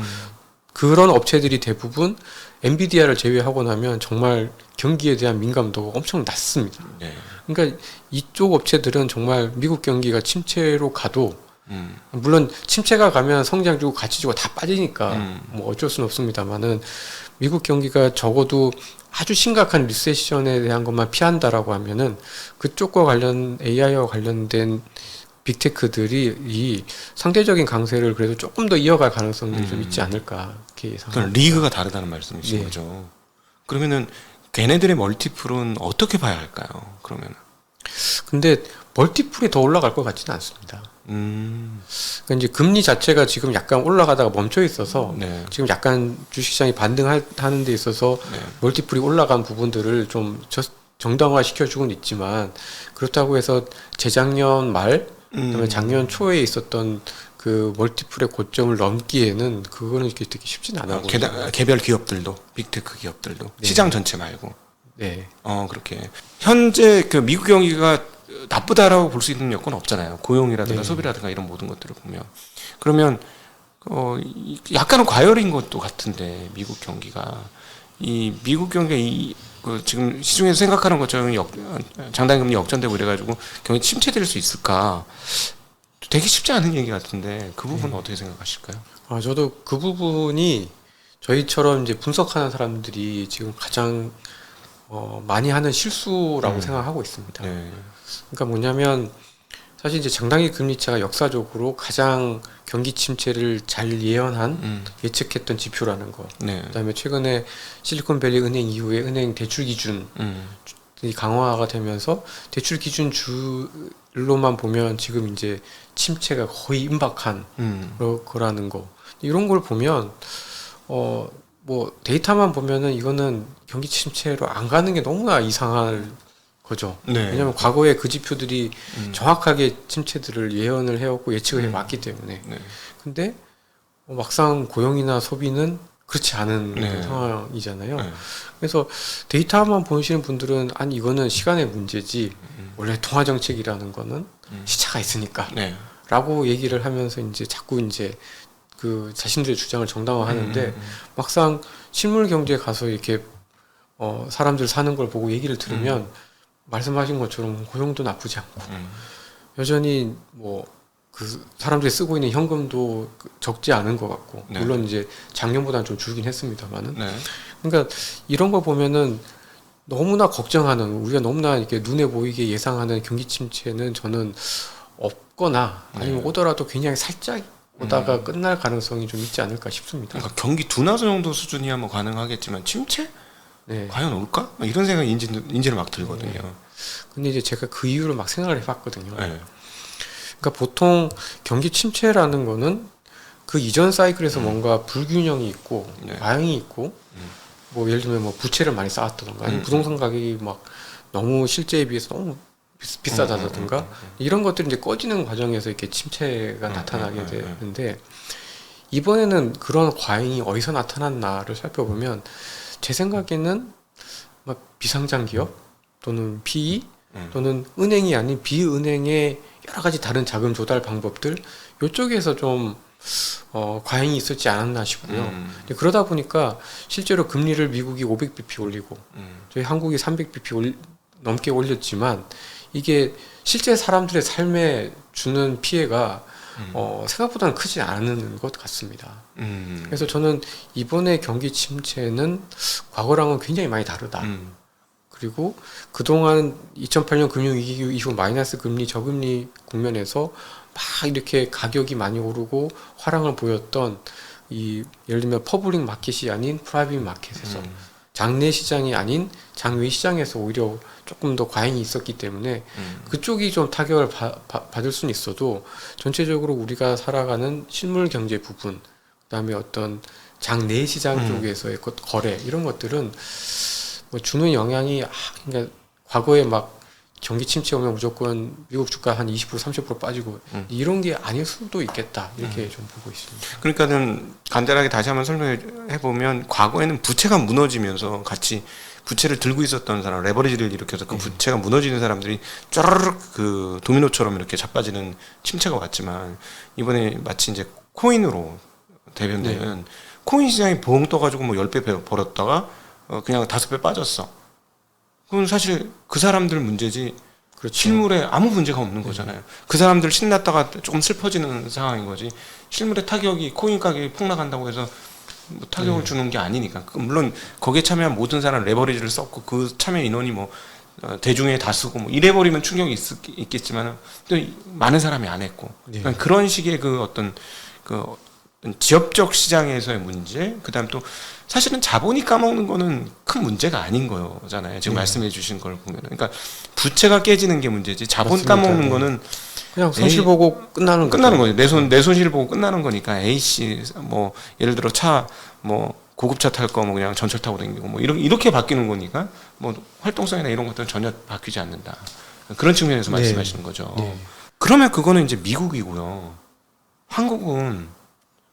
그런 업체들이 대부분 엔비디아를 제외하고 나면 정말 경기에 대한 민감도가 엄청 낮습니다. 네. 그러니까 이쪽 업체들은 정말 미국 경기가 침체로 가도, 물론 침체가 가면 성장주고 가치주가 다 빠지니까 뭐 어쩔 수는 없습니다만은 미국 경기가 적어도 아주 심각한 리세션에 대한 것만 피한다라고 하면은 그쪽과 AI와 관련된 빅테크들이 이 상대적인 강세를 그래도 조금 더 이어갈 가능성들이 좀 있지 않을까 이렇게 예상합니다. 그러니까 리그가 다르다는 말씀이신 네. 거죠. 그러면은 걔네들의 멀티플은 어떻게 봐야 할까요? 그러면. 근데 멀티플이 더 올라갈 것 같지는 않습니다. 그러니까 이제 금리 자체가 지금 약간 올라가다가 멈춰 있어서 네. 지금 약간 주식시장이 반등하는 데 있어서 네. 멀티플이 올라간 부분들을 좀 정당화 시켜주고는 있지만 그렇다고 해서 재작년 말 그다음에 작년 초에 있었던 그 멀티플의 고점을 넘기에는 그거는 이렇게 되게 쉽지는 않아 보여요. 개별 기업들도 빅테크 기업들도 네. 시장 전체 말고. 네. 그렇게 현재 그 미국 경기가 나쁘다라고 볼 수 있는 여건은 없잖아요. 고용이라든가 네. 소비라든가 이런 모든 것들을 보면. 그러면 약간은 과열인 것도 같은데 미국 경기가 이 미국 경기가 지금 시중에서 생각하는 것처럼 장단금리 역전되고 이래가지고 경기 침체될 수 있을까? 되게 쉽지 않은 얘기 같은데 그 부분은 어떻게 생각하실까요? 저도 그 부분이 저희처럼 이제 분석하는 사람들이 지금 가장 많이 하는 실수라고 생각하고 있습니다. 네. 그러니까 뭐냐면 사실 이제 장단기 금리차가 역사적으로 가장 경기 침체를 잘 예언한 예측했던 지표라는 거. 네. 그다음에 최근에 실리콘밸리 은행 이후에 은행 대출 기준이 강화가 되면서 대출 기준 줄로만 보면 지금 이제 침체가 거의 임박한 거라는 거. 이런 걸 보면 뭐 데이터만 보면은 이거는 경기 침체로 안 가는 게 너무나 이상할 거죠. 네. 왜냐하면 과거에 그 지표들이 정확하게 침체들을 예언을 해왔고 예측을 해왔기 때문에. 네. 근데 막상 고용이나 소비는 그렇지 않은 네. 상황이잖아요. 네. 그래서 데이터만 보시는 분들은 아니 이거는 시간의 문제지 원래 통화 정책이라는 거는 시차가 있으니까 네. 라고 얘기를 하면서 이제 자꾸 이제 그 자신들의 주장을 정당화하는데 막상 실물 경제에 가서 이렇게 사람들 사는 걸 보고 얘기를 들으면 말씀하신 것처럼 고용도 나쁘지 않고 여전히 뭐 그 사람들이 쓰고 있는 현금도 적지 않은 것 같고 네. 물론 이제 작년보다는 좀 줄긴 했습니다만은 네. 그러니까 이런 거 보면은 너무나 걱정하는 우리가 너무나 이렇게 눈에 보이게 예상하는 경기 침체는 저는 없거나 아니면 네. 오더라도 굉장히 살짝 오다가 끝날 가능성이 좀 있지 않을까 싶습니다. 그러니까 경기 둔화 정도 수준이야 뭐 가능하겠지만 침체? 네. 과연 올까? 막 이런 생각이 인지를 막 들거든요. 근데 이제 제가 그 이유를 막 생각을 해봤거든요. 네. 그러니까 보통 경기 침체라는 거는 그 이전 사이클에서 뭔가 불균형이 있고 네. 과잉이 있고 뭐 예를 들면 뭐 부채를 많이 쌓았다던가 아니면 부동산 가격이 막 너무 실제에 비해서 너무 비싸다던가 이런 것들이 이제 꺼지는 과정에서 이렇게 침체가 나타나게 되는데 이번에는 그런 과잉이 어디서 나타났나를 살펴보면 제 생각에는 막 비상장 기업 또는 PE 또는 은행이 아닌 비은행의 여러 가지 다른 자금 조달 방법들 이쪽에서 좀 과잉이 있었지 않았나 싶고요. 그러다 보니까 실제로 금리를 미국이 500bp 올리고 저희 한국이 300bp 넘게 올렸지만 이게 실제 사람들의 삶에 주는 피해가 생각보다는 크지 않은 것 같습니다. 그래서 저는 이번에 경기 침체는 과거랑은 굉장히 많이 다르다. 그리고 그동안 2008년 금융위기 이후 마이너스 금리, 저금리 국면에서 막 이렇게 가격이 많이 오르고 화랑을 보였던 이 예를 들면 퍼블릭 마켓이 아닌 프라이빗 마켓에서 장내 시장이 아닌 장외 시장에서 오히려 조금 더 과잉이 있었기 때문에 그쪽이 좀 타격을 받을 수는 있어도 전체적으로 우리가 살아가는 실물 경제 부분 그다음에 어떤 장내 시장 쪽에서의 거래 이런 것들은 뭐 주는 영향이 그러니까 과거에 막 경기 침체 오면 무조건 미국 주가 한 20% 30% 빠지고 이런 게 아닐 수도 있겠다 이렇게 좀 보고 있습니다. 그러니까는 간단하게 다시 한번 설명해 보면 과거에는 부채가 무너지면서 같이 부채를 들고 있었던 사람 레버리지를 일으켜서 그 부채가 무너지는 사람들이 쫘르륵 그 도미노처럼 이렇게 자빠지는 침체가 왔지만 이번에 마치 이제 코인으로 대변되는 코인 시장이 봉 떠가지고 뭐 10배 벌었다가 그냥 5배 빠졌어. 그건 사실 그 사람들 문제지 그렇죠. 실물에 아무 문제가 없는 거잖아요. 그 사람들 신났다가 조금 슬퍼지는 상황인 거지. 실물의 타격이 코인 가격이 폭락한다고 해서 뭐 타격을 주는 게 아니니까. 물론 거기에 참여한 모든 사람 레버리지를 썼고 그 참여 인원이 뭐 대중의 다수고 뭐 이래버리면 충격이 있겠지만 또 많은 사람이 안 했고 그러니까 그런 식의 그 어떤 그 지역적 시장에서의 문제, 그다음 또 사실은 자본이 까먹는 거는 큰 문제가 아닌 거잖아요. 지금 말씀해 주신 걸 보면, 그러니까 부채가 깨지는 게 문제지 자본 맞습니다. 까먹는 거는 그냥 손실 보고 끝나는 거죠. 내 손실 보고 끝나는 거니까 A 씨 뭐 예를 들어 차 뭐 고급차 탈 거 뭐 그냥 전철 타고 다니고 뭐 이렇게 바뀌는 거니까 뭐 활동성이나 이런 것들은 전혀 바뀌지 않는다. 그런 측면에서 말씀하시는 거죠. 그러면 그거는 이제 미국이고요. 한국은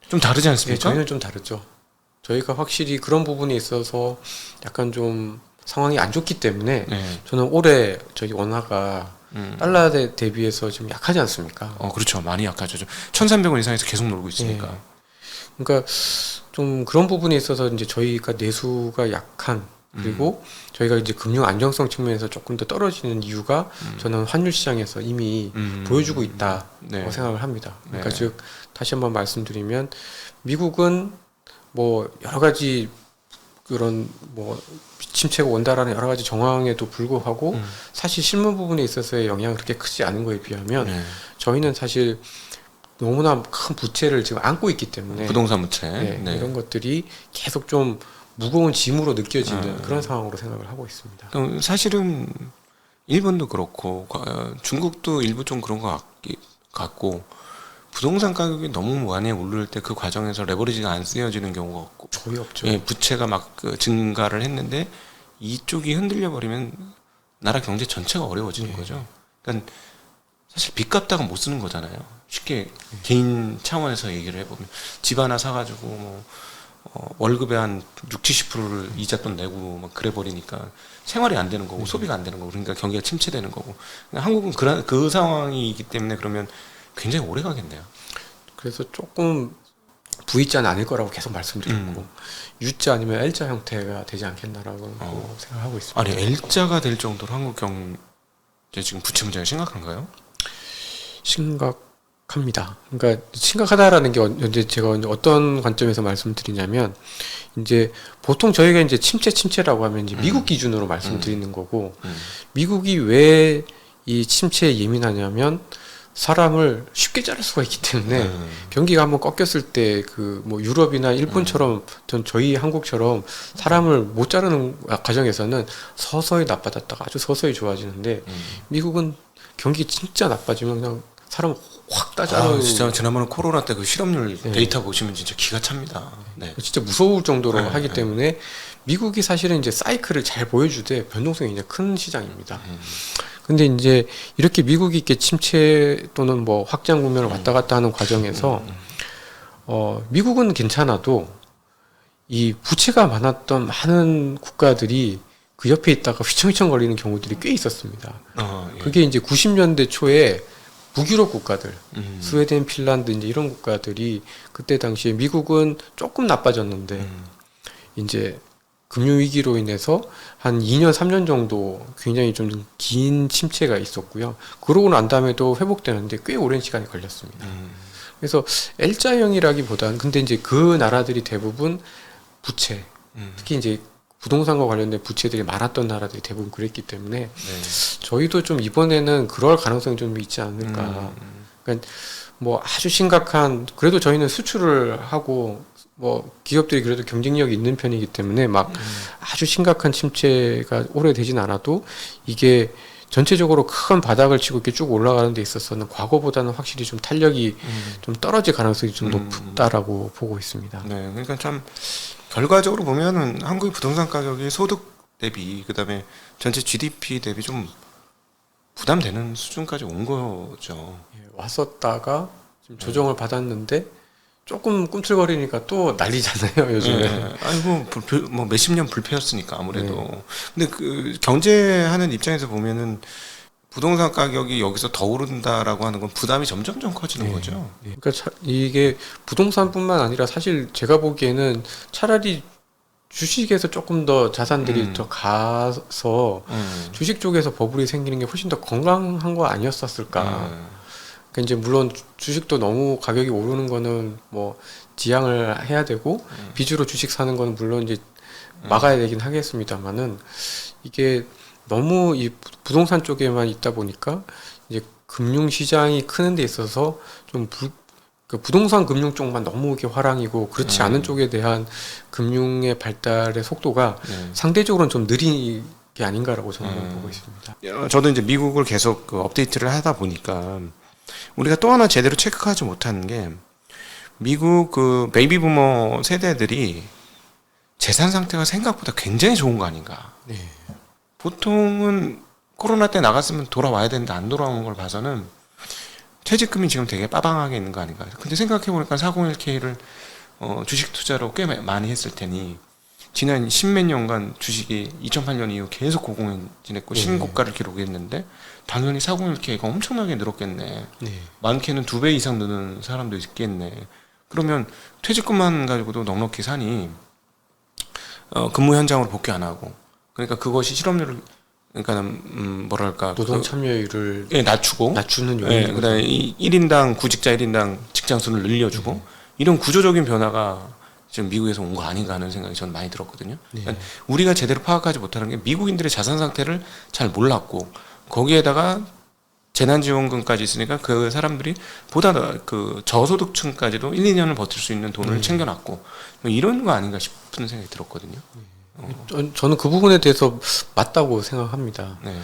좀 다르지 않습니까? 저희는 좀 다르죠. 저희가 확실히 그런 부분에 있어서 약간 좀 상황이 안 좋기 때문에 저는 올해 저희 원화가 달러 대비해서 좀 약하지 않습니까? 그렇죠. 많이 약하죠. 1,300원 이상에서 계속 놀고 있으니까. 그러니까 좀 그런 부분에 있어서 이제 저희가 내수가 약한 그리고 저희가 이제 금융 안정성 측면에서 조금 더 떨어지는 이유가 저는 환율 시장에서 이미 보여주고 있다고 생각을 합니다. 그러니까 즉 다시 한번 말씀드리면 미국은 뭐 여러 가지 그런 뭐 침체가 온다라는 여러 가지 정황에도 불구하고 사실 실무 부분에 있어서의 영향이 그렇게 크지 않은 거에 비하면 네. 저희는 사실 너무나 큰 부채를 지금 안고 있기 때문에 부동산 부채. 네, 네. 이런 것들이 계속 좀 무거운 짐으로 느껴지는 그런 상황으로 생각을 하고 있습니다. 그럼 사실은 일본도 그렇고 중국도 일부 좀 그런 것 같고 부동산 가격이 너무 많이 오를 때 그 과정에서 레버리지가 안 쓰여지는 경우가 없고 거의 없죠. 예, 부채가 막 증가를 했는데 이쪽이 흔들려 버리면 나라 경제 전체가 어려워지는 거죠. 그러니까 사실 빚 갚다가 못 쓰는 거잖아요. 쉽게 개인 차원에서 얘기를 해보면 집 하나 사가지고 뭐 월급의 한 60~70%를 이자돈 내고 막 그래 버리니까 생활이 안 되는 거고 소비가 안 되는 거고 그러니까 경기가 침체되는 거고 그러니까 한국은 그 상황이기 때문에 그러면 굉장히 오래 가겠네요. 그래서 조금 V자는 아닐 거라고 계속 말씀드렸고 U자 아니면 L자 형태가 되지 않겠나라고 생각하고 있습니다. 아니 L자가 될 정도로 한국 경제 지금 부채 문제가 심각한가요? 심각합니다. 그러니까 심각하다라는 게 이제 제가 어떤 관점에서 말씀드리냐면 이제 보통 저희가 이제 침체라고 하면 이제 미국 기준으로 말씀드리는 거고 미국이 왜 이 침체에 예민하냐면 사람을 쉽게 자를 수가 있기 때문에 경기가 한번 꺾였을 때 그 뭐 유럽이나 일본처럼 저희 한국처럼 사람을 못 자르는 과정에서는 서서히 나빠졌다가 아주 서서히 좋아지는데 미국은 경기 진짜 나빠지면 그냥 사람 확 따자르고 진짜 지난번에 코로나 때 그 실업률 데이터 보시면 진짜 기가 찹니다. 네. 진짜 무서울 정도로 하기 때문에 미국이 사실은 이제 사이클을 잘 보여주되 변동성이 이제 큰 시장입니다. 근데 이제 이렇게 미국이 이렇게 침체 또는 뭐 확장 국면을 왔다 갔다 하는 과정에서 미국은 괜찮아도 이 부채가 많았던 많은 국가들이 그 옆에 있다가 휘청휘청 거리는 경우들이 꽤 있었습니다. 예. 그게 이제 90년대 초에 북유럽 국가들, 스웨덴, 핀란드 이제 이런 국가들이 그때 당시에 미국은 조금 나빠졌는데 이제 금융위기로 인해서 한 2년, 3년 정도 굉장히 좀 긴 침체가 있었고요. 그러고 난 다음에도 회복되는데 꽤 오랜 시간이 걸렸습니다. 그래서 L자형이라기보다는 근데 이제 그 나라들이 대부분 부채, 특히 이제 부동산과 관련된 부채들이 많았던 나라들이 대부분 그랬기 때문에 네. 저희도 좀 이번에는 그럴 가능성이 좀 있지 않을까. 그러니까 뭐 아주 심각한 그래도 저희는 수출을 하고 뭐 기업들이 그래도 경쟁력이 있는 편이기 때문에 막 아주 심각한 침체가 오래되진 않아도 이게 전체적으로 큰 바닥을 치고 이렇게 쭉 올라가는 데 있어서는 과거보다는 확실히 좀 탄력이 좀 떨어질 가능성이 좀 높다라고 보고 있습니다. 네, 그러니까 참 결과적으로 보면은 한국의 부동산 가격이 소득 대비 그다음에 전체 GDP 대비 좀 부담되는 수준까지 온 거죠. 예, 왔었다가 지금 조정을 받았는데 조금 꿈틀거리니까 또 난리잖아요 요즘에. 네. 아이고 뭐 몇십 년 불패였으니까 아무래도. 근데 그 경제하는 입장에서 보면은 부동산 가격이 여기서 더 오른다라고 하는 건 부담이 점점점 커지는 거죠. 그러니까 이게 부동산뿐만 아니라 사실 제가 보기에는 차라리 주식에서 조금 더 자산들이 더 가서 주식 쪽에서 버블이 생기는 게 훨씬 더 건강한 거 아니었었을까. 그러니까 이제 물론 주식도 너무 가격이 오르는 거는 뭐 지양을 해야 되고 빚으로 주식 사는 거는 물론 이제 막아야 되긴 하겠습니다만은 이게 너무 이 부동산 쪽에만 있다 보니까 이제 금융 시장이 크는 데 있어서 좀 그 부동산 금융 쪽만 너무 이렇게 화랑이고 그렇지 않은 쪽에 대한 금융의 발달의 속도가 상대적으로는 좀 느린 게 아닌가라고 저는 보고 있습니다. 저도 이제 미국을 계속 그 업데이트를 하다 보니까 우리가 또 하나 제대로 체크하지 못하는 게 미국 그 베이비 부머 세대들이 재산 상태가 생각보다 굉장히 좋은 거 아닌가. 네. 보통은 코로나 때 나갔으면 돌아와야 되는데 안 돌아오는 걸 봐서는 퇴직금이 지금 되게 빠방하게 있는 거 아닌가. 근데 생각해보니까 401k를 주식 투자로 꽤 많이 했을 테니 지난 십몇 년간 주식이 2008년 이후 계속 고공행진했고 신고가를 기록했는데 당연히 401k가 엄청나게 늘었겠네. 많게는 2배 이상 느는 사람도 있겠네. 그러면 퇴직금만 가지고도 넉넉히 사니 근무 현장으로 복귀 안 하고 그러니까 그것이 실업률을 그러니까 뭐랄까 노동 참여율을 낮추는 요인. 예, 그다음에 1인당 구직자 1인당 직장 수를 늘려주고 이런 구조적인 변화가 지금 미국에서 온 거 아닌가 하는 생각이 저는 많이 들었거든요. 그러니까 우리가 제대로 파악하지 못하는 게 미국인들의 자산 상태를 잘 몰랐고 거기에다가 재난지원금까지 있으니까 그 사람들이 보다 그 저소득층까지도 1, 2년을 버틸 수 있는 돈을 챙겨놨고 뭐 이런 거 아닌가 싶은 생각이 들었거든요. 저는 그 부분에 대해서 맞다고 생각합니다. 네.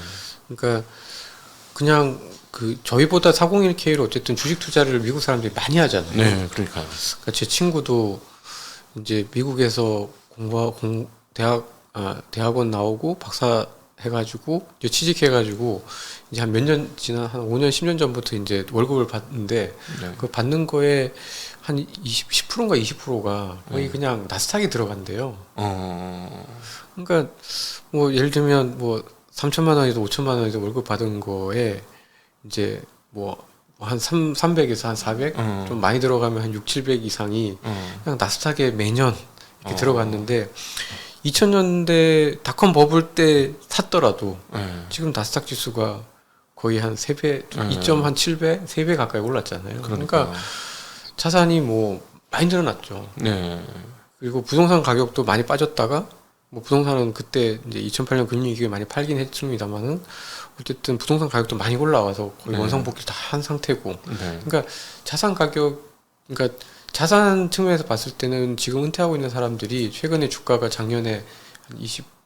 그러니까 그냥 그 저희보다 401k로 어쨌든 주식 투자를 미국 사람들이 많이 하잖아요. 네, 그러니까요. 그러니까 제 친구도 이제 미국에서 대학원 나오고 박사 해가지고 이제 취직해가지고 이제 한 몇 년 지난 한 5년 10년 전부터 이제 월급을 받는데 네. 그 받는 거에 한 10%인가 20%가 거의 그냥 나스닥에 들어간대요. 그러니까 뭐 예를 들면 뭐 3천만 원에서 5천만 원에서 월급 받은 거에 이제 뭐 한 300에서 한 400? 좀 많이 들어가면 한 6, 700 이상이 그냥 나스닥에 매년 이렇게 들어갔는데 2000년대 닷컴 버블 때 샀더라도 지금 나스닥 지수가 거의 한 3배, 2.7배, 3배 가까이 올랐잖아요. 그러니까 자산이 뭐 많이 늘어났죠. 네. 그리고 부동산 가격도 많이 빠졌다가 뭐 부동산은 그때 이제 2008년 금융위기에 많이 팔긴 했습니다만은 어쨌든 부동산 가격도 많이 올라와서 거의 원상복귀 다 한 상태고. 그러니까 자산 가격, 그러니까 자산 측면에서 봤을 때는 지금 은퇴하고 있는 사람들이 최근에 주가가 작년에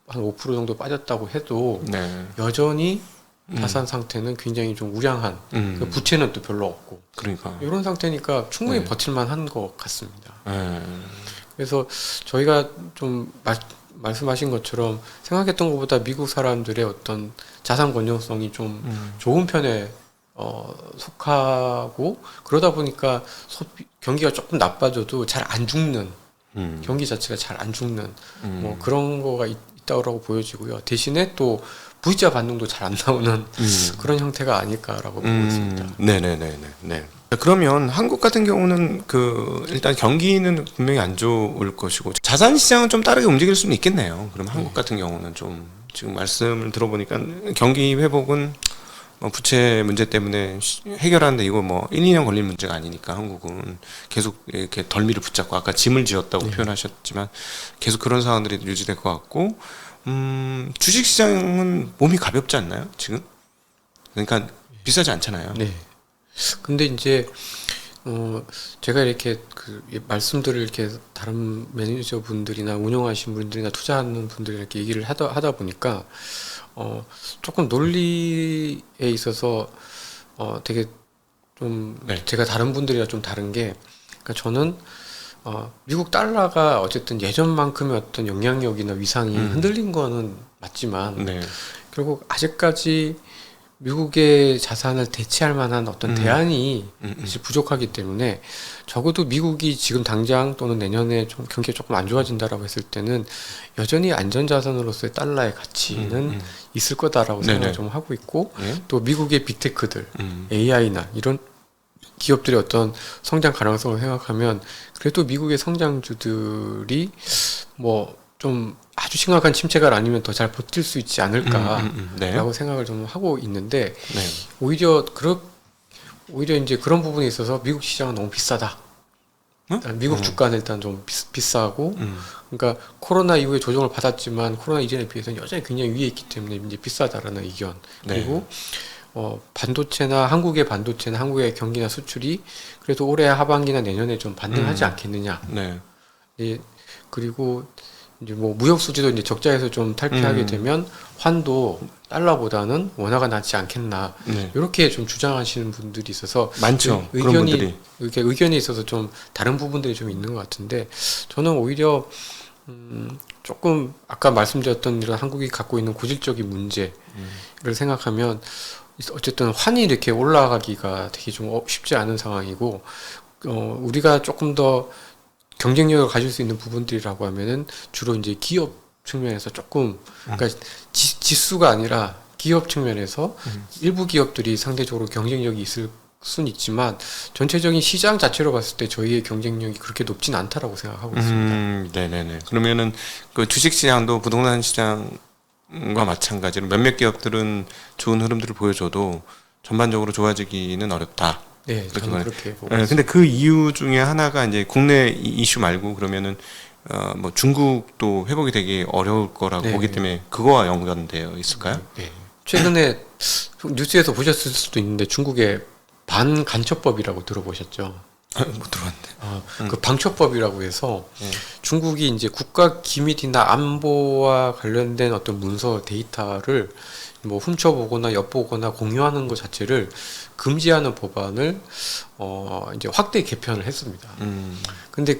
한 5% 정도 빠졌다고 해도 여전히 자산 상태는 굉장히 좀 우량한, 그 부채는 또 별로 없고. 그러니까. 이런 상태니까 충분히 버틸만한 것 같습니다. 그래서 저희가 좀 말씀하신 것처럼 생각했던 것보다 미국 사람들의 어떤 자산 건전성이 좀 좋은 편에 속하고 그러다 보니까 경기가 조금 나빠져도 잘 안 죽는 경기 자체가 잘 안 죽는 뭐 그런 거가 있다고 보여지고요. 대신에 또 V자 반응도 잘 안 나오는 그런 형태가 아닐까라고 보고 있습니다. 네네네네. 그러면 한국 같은 경우는 그 일단 경기는 분명히 안 좋을 것이고 자산 시장은 좀 다르게 움직일 수는 있겠네요. 그럼 한국 같은 경우는 좀 지금 말씀을 들어보니까 경기 회복은 부채 문제 때문에 해결하는데 이거 뭐 1, 2년 걸릴 문제가 아니니까 한국은 계속 이렇게 덜미를 붙잡고 아까 짐을 지었다고 표현하셨지만 계속 그런 상황들이 유지될 것 같고 주식 시장은 몸이 가볍지 않나요? 지금? 그러니까 비싸지 않잖아요. 네. 근데 이제 제가 이렇게 그 말씀들을 이렇게 다른 매니저분들이나 운영하신 분들이나 투자하는 분들이 이렇게 얘기를 하다 보니까 조금 논리에 있어서 되게 좀 제가 다른 분들이랑 좀 다른 게, 그러니까 저는 미국 달러가 어쨌든 예전만큼의 어떤 영향력이나 위상이 흔들린 거는 맞지만 결국 아직까지 미국의 자산을 대체할 만한 어떤 대안이 사실 부족하기 때문에 적어도 미국이 지금 당장 또는 내년에 좀 경기가 조금 안 좋아진다라고 했을 때는 여전히 안전자산으로서의 달러의 가치는 있을 거다라고 생각을 좀 하고 있고 또 미국의 빅테크들, AI나 이런 기업들의 어떤 성장 가능성을 생각하면 그래도 미국의 성장주들이 뭐 좀 아주 심각한 침체가 아니면 더 잘 버틸 수 있지 않을까라고 생각을 좀 하고 있는데 오히려 이제 그런 부분에 있어서 미국 시장은 너무 비싸다. 일단 미국 주가는 일단 좀 비싸고 그러니까 코로나 이후에 조정을 받았지만 코로나 이전에 비해서는 여전히 굉장히 위에 있기 때문에 이제 비싸다라는 의견. 그리고 반도체나 한국의 경기나 수출이 그래도 올해 하반기나 내년에 좀 반등하지 않겠느냐. 그리고 이제 뭐 무역 수지도 이제 적자에서 좀 탈피하게 되면 환도 달러보다는 원화가 낫지 않겠나. 이렇게 좀 주장하시는 분들이 있어서 많죠. 그런 분들이. 이렇게 의견에 있어서 좀 다른 부분들이 좀 있는 것 같은데 저는 오히려 조금 아까 말씀드렸던 이런 한국이 갖고 있는 고질적인 문제를 생각하면 어쨌든 환이 이렇게 올라가기가 되게 좀 쉽지 않은 상황이고 우리가 조금 더 경쟁력을 가질 수 있는 부분들이라고 하면은 주로 이제 기업 측면에서 조금 그러니까 지수가 아니라 기업 측면에서 일부 기업들이 상대적으로 경쟁력이 있을 수는 있지만 전체적인 시장 자체로 봤을 때 저희의 경쟁력이 그렇게 높진 않다라고 생각하고 있습니다. 네네네. 그러면은 그 주식 시장도 부동산 시장과 마찬가지로 몇몇 기업들은 좋은 흐름들을 보여줘도 전반적으로 좋아지기는 어렵다. 네, 그렇게 저는 말해. 그렇게 보고 네, 근데 그 이유 중에 하나가 이제 국내 이슈 말고 그러면은 뭐 중국도 회복이 되게 어려울 거라고 네. 보기 때문에 그거와 연관되어 있을까요? 네. 최근에 뉴스에서 보셨을 수도 있는데 중국의 반간첩법이라고 들어보셨죠? 못 들어봤는데. 그 방첩법이라고 해서 네. 중국이 이제 국가 기밀이나 안보와 관련된 어떤 문서 데이터를 뭐 훔쳐보거나 엿보거나 공유하는 것 자체를 금지하는 법안을 이제 확대 개편을 했습니다. 근데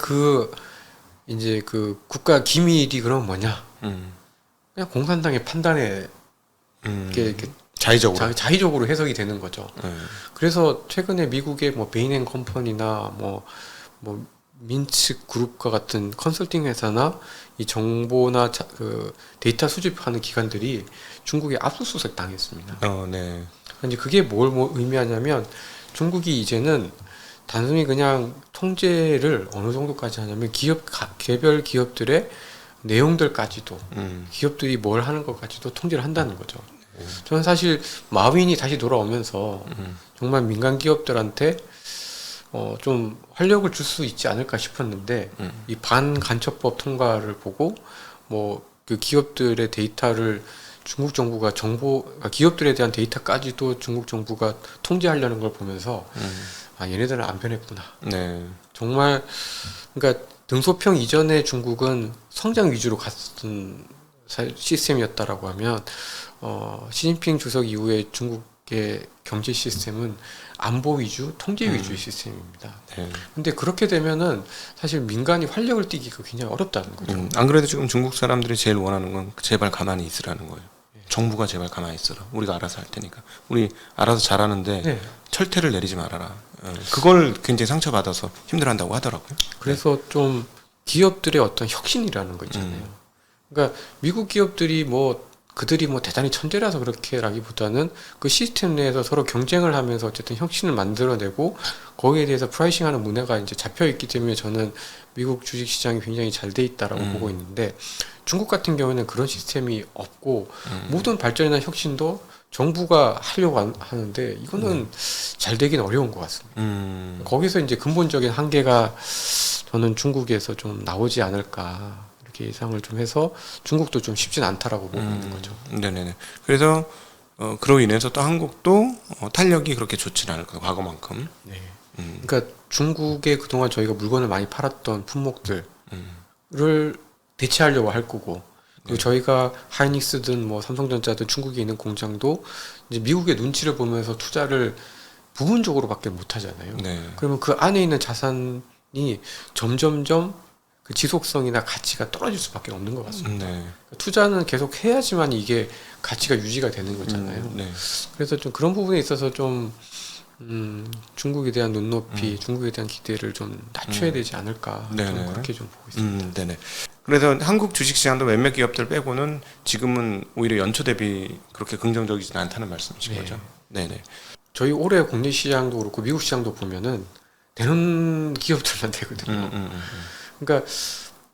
이제 그 국가 기밀이 그럼 뭐냐? 그냥 공산당의 판단에 이렇게 자의적으로. 자의적으로 해석이 되는 거죠. 네. 그래서 최근에 미국의 뭐 베인앤컴퍼니나 뭐 민츠 그룹과 같은 컨설팅 회사나 이 정보나 그 데이터 수집하는 기관들이 중국에 압수수색 당했습니다. 네. 이제 그게 뭘 의미하냐면 중국이 이제는 단순히 그냥 통제를 어느 정도까지 하냐면 개별 기업들의 내용들까지도 기업들이 뭘 하는 것까지도 통제를 한다는 거죠. 저는 사실 마윈이 다시 돌아오면서 정말 민간 기업들한테 좀 활력을 줄 수 있지 않을까 싶었는데 이 반간첩법 통과를 보고 뭐 그 기업들의 데이터를 중국 정부가 기업들에 대한 데이터까지도 중국 정부가 통제하려는 걸 보면서 아 얘네들은 안 변했구나. 네. 정말 그러니까 등소평 이전에 중국은 성장 위주로 갔던 시스템이었다라고 하면 시진핑 주석 이후에 중국의 경제 시스템은 안보 위주, 통제 위주의 시스템입니다. 네. 근데 그렇게 되면은 사실 민간이 활력을 띠기가 굉장히 어렵다는 거죠. 안 그래도 지금 중국 사람들이 제일 원하는 건 제발 가만히 있으라는 거예요. 정부가 제발 가만히 있어라. 우리가 알아서 할 테니까. 우리 알아서 잘하는데 네. 철퇴를 내리지 말아라. 그걸 굉장히 상처받아서 힘들어한다고 하더라고요. 그래서 좀 기업들의 어떤 혁신이라는 거 있잖아요. 그러니까 미국 기업들이 그들이 대단히 천재라서 그렇게라기보다는 그 시스템 내에서 서로 경쟁을 하면서 어쨌든 혁신을 만들어내고 거기에 대해서 프라이싱하는 문화가 이제 잡혀 있기 때문에 저는 미국 주식 시장이 굉장히 잘 돼 있다라고 보고 있는데 중국 같은 경우에는 그런 시스템이 없고 모든 발전이나 혁신도 정부가 하려고 하는데 이거는 잘 되긴 어려운 것 같습니다. 거기서 이제 근본적인 한계가 저는 중국에서 좀 나오지 않을까. 이렇게 예상을 좀 해서 중국도 좀 쉽진 않다라고 보고 있는 거죠. 네네네. 그래서 그로 인해서 또 한국도 탄력이 그렇게 좋지는 않을 거예요. 과거만큼. 네. 그러니까 중국에 그동안 저희가 물건을 많이 팔았던 품목들을 대체하려고 할 거고 그리고 저희가 하이닉스든 뭐 삼성전자든 중국에 있는 공장도 이제 미국의 눈치를 보면서 투자를 부분적으로밖에 못 하잖아요. 네. 그러면 그 안에 있는 자산이 점점점 그 지속성이나 가치가 떨어질 수밖에 없는 것 같습니다. 네. 투자는 계속 해야지만 이게 가치가 유지가 되는 거잖아요. 네. 그래서 좀 그런 부분에 있어서 좀 중국에 대한 눈높이, 중국에 대한 기대를 좀 낮춰야 되지 않을까. 좀 그렇게 좀 보고 있습니다. 네네. 그래서 한국 주식시장도 몇몇 기업들 빼고는 지금은 오히려 연초 대비 그렇게 긍정적이지 않다는 말씀이신 거죠? 네네. 저희 올해 국내 시장도 그렇고 미국 시장도 보면은 되는 기업들만 되거든요. 그러니까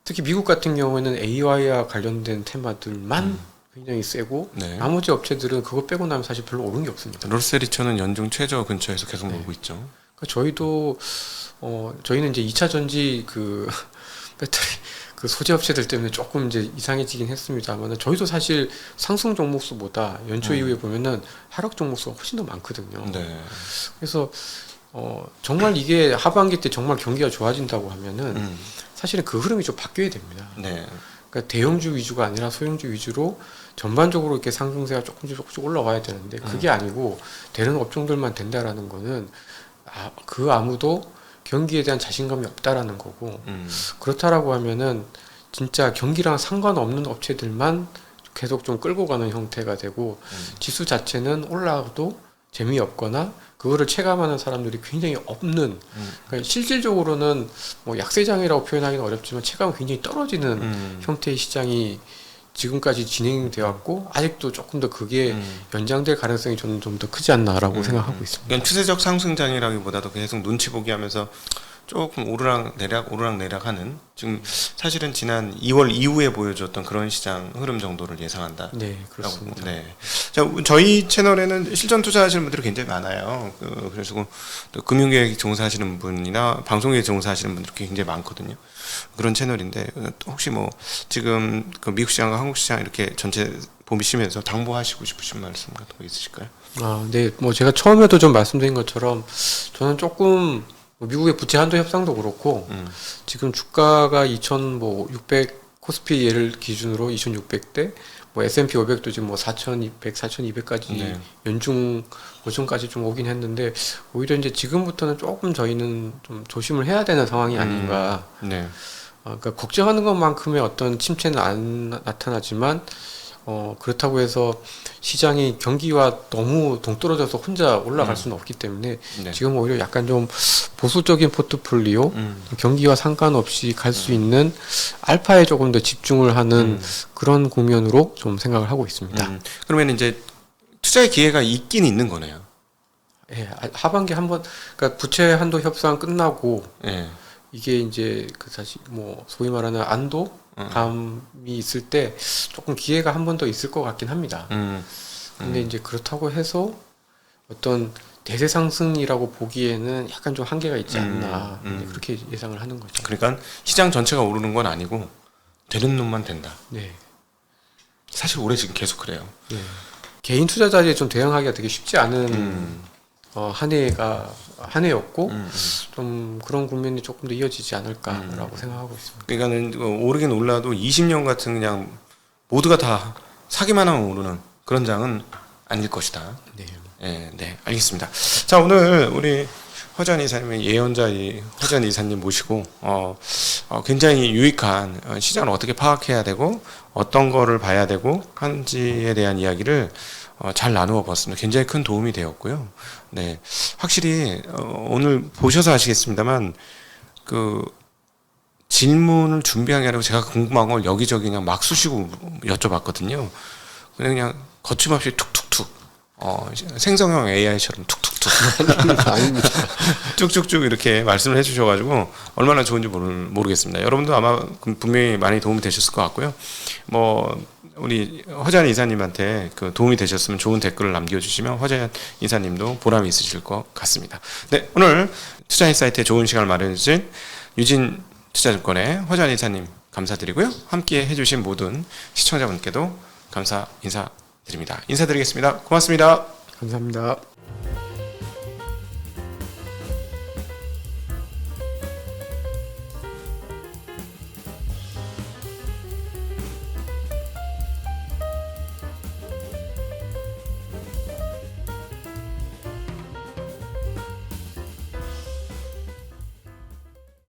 특히 미국 같은 경우에는 AI와 관련된 테마들만 굉장히 세고 나머지 업체들은 그거 빼고 나면 사실 별로 오른 게 없습니다. 롤세리처는 연중 최저 근처에서 계속 놀고 있죠. 그러니까 저희도 저희는 이제 2차 전지 그 배터리 그 소재 업체들 때문에 조금 이제 이상해지긴 했습니다만 저희도 사실 상승 종목수보다 연초 이후에 보면은 하락 종목수가 훨씬 더 많거든요. 네. 그래서 정말 이게 하반기 때 정말 경기가 좋아진다고 하면은 사실은 그 흐름이 좀 바뀌어야 됩니다. 네. 그러니까 대형주 위주가 아니라 소형주 위주로 전반적으로 이렇게 상승세가 조금씩 올라가야 되는데 그게 아니고 되는 업종들만 된다라는 거는 그 아무도 경기에 대한 자신감이 없다라는 거고 그렇다라고 하면은 진짜 경기랑 상관없는 업체들만 계속 좀 끌고 가는 형태가 되고 지수 자체는 올라가도 재미없거나 그거를 체감하는 사람들이 굉장히 없는 그러니까 실질적으로는 뭐 약세장이라고 표현하기는 어렵지만 체감이 굉장히 떨어지는 형태의 시장이 지금까지 진행되어 왔고 아직도 조금 더 그게 연장될 가능성이 저는 좀 더 크지 않나라고 생각하고 있습니다. 그러니까 추세적 상승장이라기보다도 계속 눈치 보기 하면서 조금 오르락내락하는 지금 사실은 지난 2월 이후에 보여줬던 그런 시장 흐름 정도를 예상한다. 네, 그렇습니다. 네. 자, 저희 채널에는 실전 투자하시는 분들이 굉장히 많아요. 그래서 또 금융계획 종사하시는 분이나 방송계획 종사하시는 분들이 굉장히 많거든요. 그런 채널인데 혹시 뭐 지금 그 미국 시장과 한국 시장 이렇게 전체 보시면서 당부하시고 싶으신 말씀 같은 거 있으실까요? 네, 뭐 제가 처음에도 좀 말씀드린 것처럼 저는 조금 미국의 부채 한도 협상도 그렇고 지금 주가가 2,600 코스피 예를 기준으로 2,600대, 뭐 S&P 500도 지금 뭐 4,200, 4,200까지 네. 연중 고점까지 좀 오긴 했는데 오히려 이제 지금부터는 조금 저희는 좀 조심을 해야 되는 상황이 아닌가. 네. 그러니까 걱정하는 것만큼의 어떤 침체는 안 나타나지만 그렇다고 해서 시장이 경기와 너무 동떨어져서 혼자 올라갈 수는 없기 때문에 네. 지금 오히려 약간 좀 보수적인 포트폴리오, 경기와 상관없이 갈 수 있는 알파에 조금 더 집중을 하는 그런 국면으로 좀 생각을 하고 있습니다. 그러면 이제 투자의 기회가 있긴 있는 거네요. 예, 하반기 한번 그러니까 부채 한도 협상 끝나고 예. 이게 이제 그 사실 뭐 소위 말하는 안도 감이 있을 때 조금 기회가 한 번 더 있을 것 같긴 합니다. 근데 이제 그렇다고 해서 어떤 대세 상승이라고 보기에는 약간 좀 한계가 있지 않나 이제 그렇게 예상을 하는 거죠. 그러니까 시장 전체가 오르는 건 아니고 되는 놈만 된다. 네. 사실 올해 지금 계속 그래요. 네. 개인 투자자에 좀 대응하기가 되게 쉽지 않은 한 해였고 좀 그런 국면이 조금 더 이어지지 않을까라고 생각하고 있습니다. 그러니까는 오르긴 올라도 20년 같은 그냥 모두가 다 사기만 하면 오르는 그런 장은 아닐 것이다. 네. 네, 네, 알겠습니다. 자, 오늘 우리 허전 이사님의 예언자 허전 이사님 모시고 굉장히 유익한 시장을 어떻게 파악해야 되고 어떤 거를 봐야 되고 한지에 대한 이야기를 잘 나누어 봤습니다. 굉장히 큰 도움이 되었고요. 네, 확실히 오늘 보셔서 아시겠습니다만 그 질문을 준비한 게 아니고 제가 궁금한 걸 여기저기 그냥 막 쑤시고 여쭤봤거든요. 그냥 거침없이 툭툭툭 생성형 AI처럼 툭툭툭 아닙니다. 쭉쭉쭉 이렇게 말씀을 해주셔가지고 얼마나 좋은지 모르겠습니다. 여러분도 아마 분명히 많이 도움이 되셨을 것 같고요. 뭐 우리 허재한 이사님한테 그 도움이 되셨으면 좋은 댓글을 남겨주시면 허재한 이사님도 보람이 있으실 것 같습니다. 네, 오늘 투자인사이트에 좋은 시간을 마련해주신 유진 투자증권의 허재한 이사님 감사드리고요. 함께 해주신 모든 시청자분께도 감사 인사드립니다. 인사드리겠습니다. 고맙습니다. 감사합니다.